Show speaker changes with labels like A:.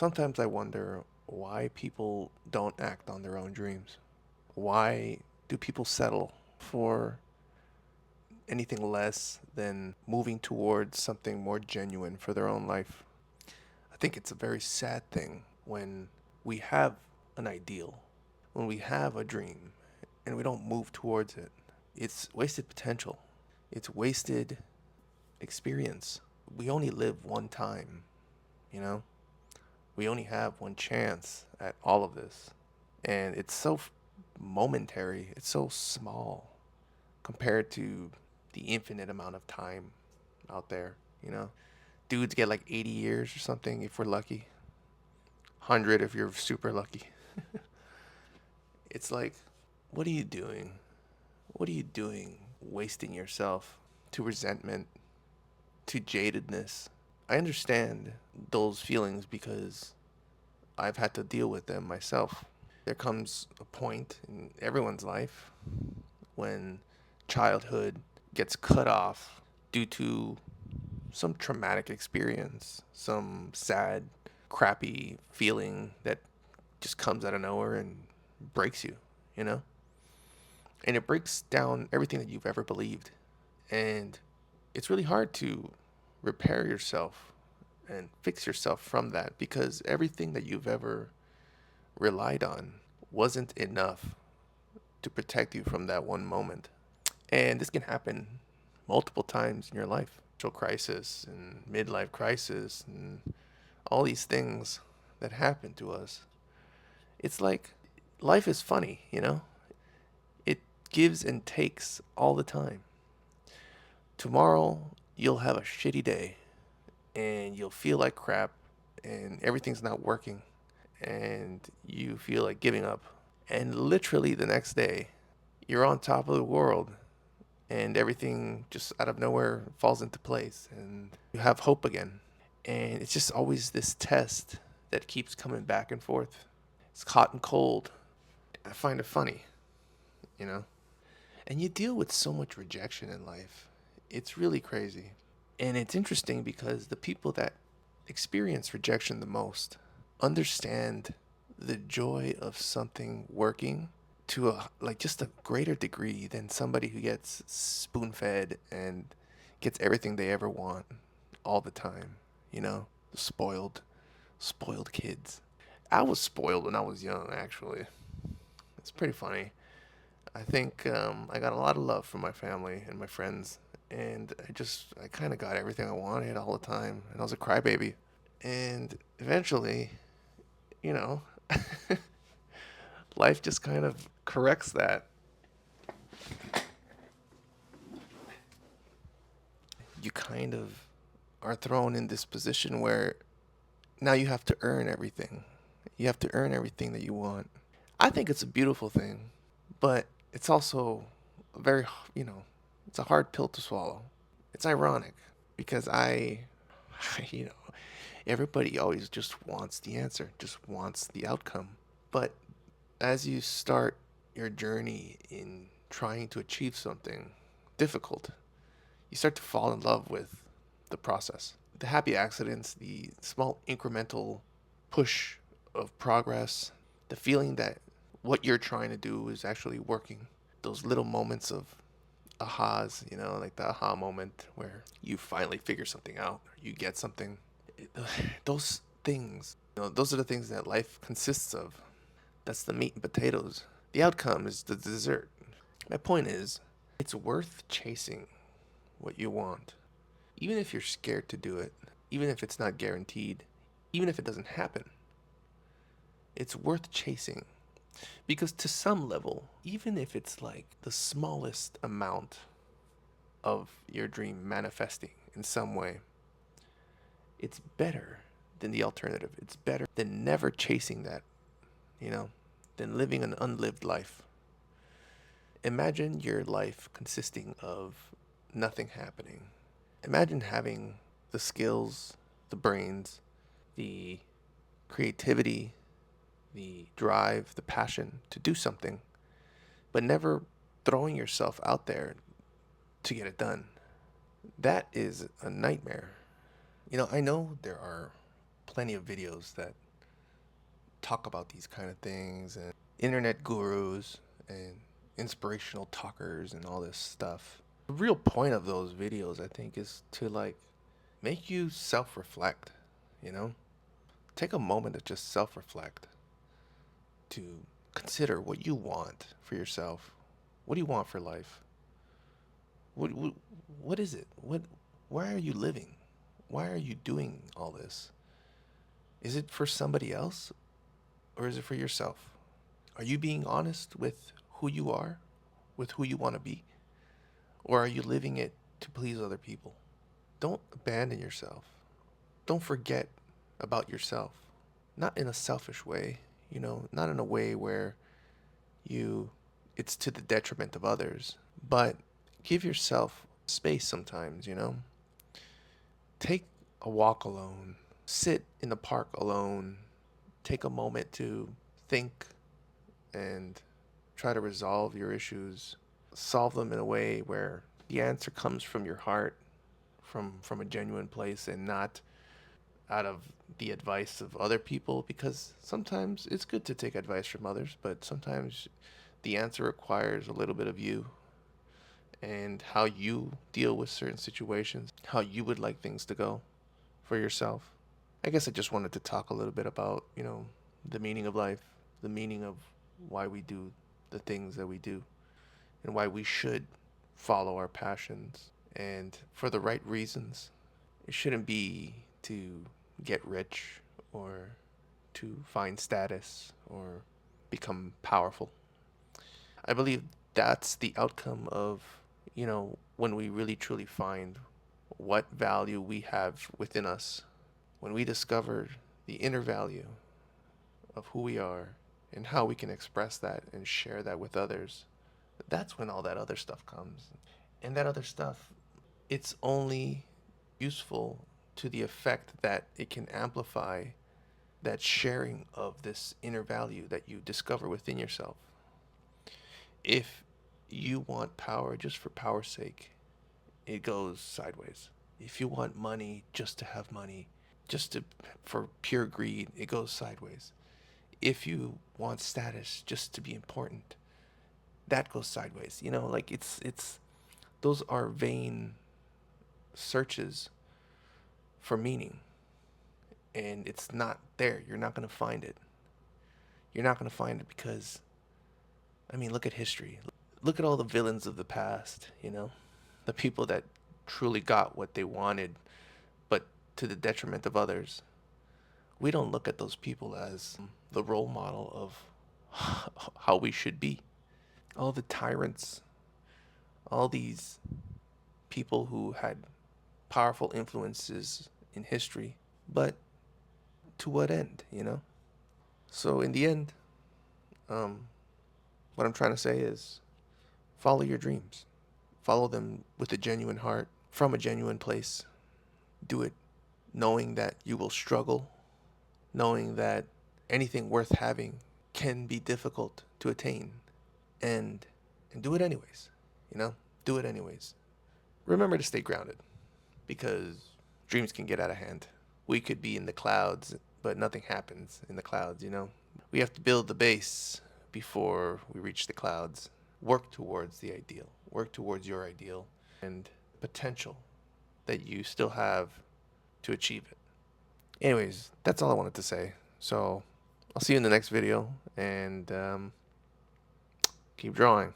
A: Sometimes I wonder why people don't act on their own dreams. Why do people settle for anything less than moving towards something more genuine for their own life? I think it's a very sad thing when we have an ideal, when we have a dream, and we don't move towards it. It's wasted potential, it's wasted experience. We only live one time, you know? We only have one chance at all of this. And it's so momentary, it's so small compared to the infinite amount of time out there, you know? Dudes get like 80 years or something if we're lucky, 100 if you're super lucky. It's like, what are you doing? What are you doing wasting yourself to resentment, to jadedness? I understand those feelings because I've had to deal with them myself. There comes a point in everyone's life when childhood gets cut off due to some traumatic experience, some sad, crappy feeling that just comes out of nowhere and breaks you, you know? And it breaks down everything that you've ever believed. And it's really hard to repair yourself and fix yourself from that because everything that you've ever relied on wasn't enough to protect you from that one moment. And this can happen multiple times in your life. Crisis and midlife crisis and all these things that happen to us. It's like life is funny, you know? It gives and takes all the time. Tomorrow, you'll have a shitty day and you'll feel like crap and everything's not working and you feel like giving up. And literally the next day, you're on top of the world and everything just out of nowhere falls into place and you have hope again. And it's just always this test that keeps coming back and forth. It's hot and cold. I find it funny, you know? And you deal with so much rejection in life. It's really crazy. And it's interesting because the people that experience rejection the most understand the joy of something working to a like just a greater degree than somebody who gets spoon-fed and gets everything they ever want all the time, you know? Spoiled kids. I was spoiled when I was young, actually. It's pretty funny. I think I got a lot of love from my family and my friends, and I kind of got everything I wanted all the time, and I was a crybaby. And eventually, you know, life just kind of corrects that. You kind of are thrown in this position where now you have to earn everything. You have to earn everything that you want. I think it's a beautiful thing, but it's also a very, you know, it's a hard pill to swallow. It's ironic because you know, everybody always just wants the answer, just wants the outcome. But as you start your journey in trying to achieve something difficult, you start to fall in love with the process. The happy accidents, the small incremental push of progress, the feeling that what you're trying to do is actually working. Those little moments of ahas, you know, like the aha moment where you finally figure something out, or you get something. Those things, you know, those are the things that life consists of. That's the meat and potatoes. The outcome is the dessert. My point is, it's worth chasing what you want, even if you're scared to do it, even if it's not guaranteed, even if it doesn't happen. It's worth chasing because to some level, even if it's like the smallest amount of your dream manifesting in some way, it's better than the alternative. It's better than never chasing that, you know, than living an unlived life. Imagine your life consisting of nothing happening. Imagine having the skills, the brains, the creativity, the drive, the passion to do something, but never throwing yourself out there to get it done. That is a nightmare. You know, I know there are plenty of videos that talk about these kind of things, and internet gurus and inspirational talkers and all this stuff. The real point of those videos, I think, is to like make you self-reflect, you know? Take a moment to just self-reflect, to consider what you want for yourself. What do you want for life? What what is it? Why are you living? Why are you doing all this? Is it for somebody else or is it for yourself? Are you being honest with who you are, with who you want to be? Or are you living it to please other people? Don't abandon yourself. Don't forget about yourself. Not in a selfish way, not in a way where you it's to the detriment of others, but give yourself space sometimes. Take a walk alone. Sit in the park alone. Take a moment to think and try to resolve your issues. Solve them in a way where the answer comes from your heart, from a genuine place, and not out of the advice of other people, because sometimes it's good to take advice from others, but sometimes the answer requires a little bit of you and how you deal with certain situations, how you would like things to go for yourself. I guess I just wanted to talk a little bit about, the meaning of life, the meaning of why we do the things that we do, and why we should follow our passions and for the right reasons. It shouldn't be to get rich or to find status or become powerful. I believe that's the outcome of, when we really truly find what value we have within us. When we discover the inner value of who we are and how we can express that and share that with others, that's when all that other stuff comes. And that other stuff, it's only useful to the effect that it can amplify that sharing of this inner value that you discover within yourself. If you want power just for power's sake, it goes sideways. If you want money just to have money, for pure greed, it goes sideways. If you want status just to be important, that goes sideways. Like it's those are vain searches for meaning, and it's not there. You're not going to find it. You're not going to find it because, I mean, look at history. Look at all the villains of the past. The people that truly got what they wanted, but to the detriment of others. We don't look at those people as the role model of how we should be. All the tyrants, all these people who had powerful influences in history, but to what end? So in the end, what I'm trying to say is follow your dreams. Follow them with a genuine heart, from a genuine place. Do it knowing that you will struggle, knowing that anything worth having can be difficult to attain, and do it anyways. Do it anyways. Remember to stay grounded, because dreams can get out of hand. We could be in the clouds, but nothing happens in the clouds. We have to build the base before we reach the clouds. Work towards the ideal. Work towards your ideal and potential that you still have to achieve it. Anyways, that's all I wanted to say. So I'll see you in the next video, and keep drawing.